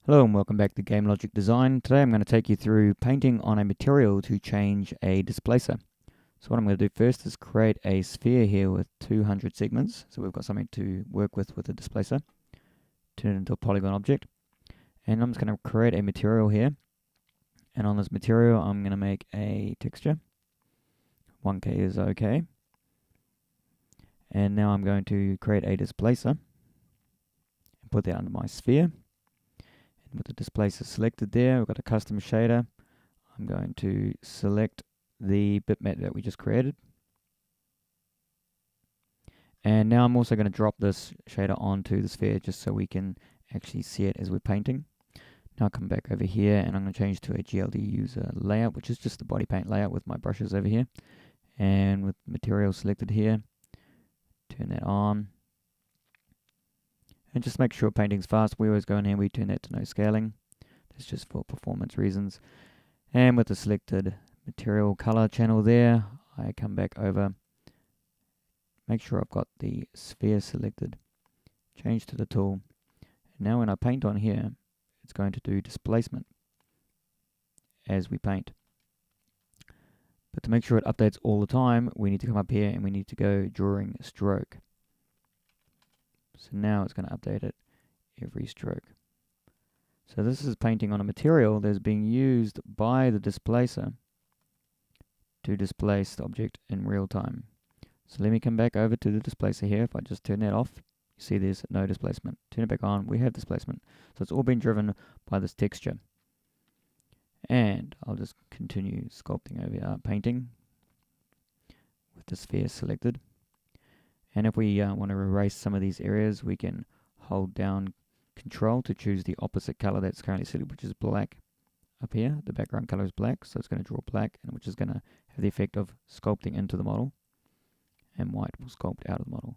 Hello and welcome back to Game Logic Design. Today I'm going to take you through painting on a material to change a displacer. So what I'm going to do first is create a sphere here with 200 segments. So we've got something to work with the displacer. Turn it into a polygon object. And I'm just going to create a material here. And on this material I'm going to make a texture. 1K is okay. And now I'm going to create a displacer. And put that under my sphere. With the displacer selected there, we've got a custom shader. I'm going to select the bitmap that we just created. And now I'm also going to drop this shader onto the sphere just so we can actually see it as we're painting. Now I'll come back over here and I'm going to change to a GLD user layout, which is just the body paint layout with my brushes over here. And with material selected here, turn that on. And just make sure painting's fast. We always go in here and we turn that to no scaling. That's just for performance reasons. And with the selected material color channel there, I come back over, make sure I've got the sphere selected, change to the tool. And now when I paint on here, it's going to do displacement as we paint. But to make sure it updates all the time, we need to come up here and we need to go drawing stroke. So now it's going to update it every stroke. So this is painting on a material that's being used by the displacer to displace the object in real time. So let me come back over to the displacer here. If I just turn that off, you see there's no displacement. Turn it back on, we have displacement. So it's all been driven by this texture. And I'll just continue sculpting over our painting with the sphere selected. And if we want to erase some of these areas, we can hold down Control to choose the opposite color that's currently selected, which is black. Up here, the background color is black, so it's going to draw black, and which is going to have the effect of sculpting into the model, and white will sculpt out of the model.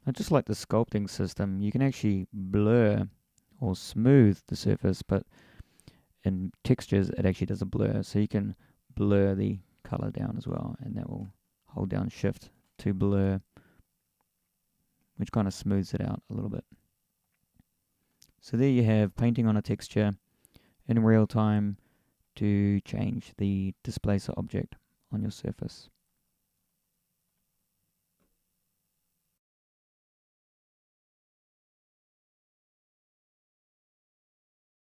Now, just like the sculpting system, you can actually blur or smooth the surface, but in textures, it actually does a blur, so you can blur the color down as well, and that will hold down Shift to blur, which kind of smooths it out a little bit. So there you have painting on a texture in real time to change the displacer object on your surface.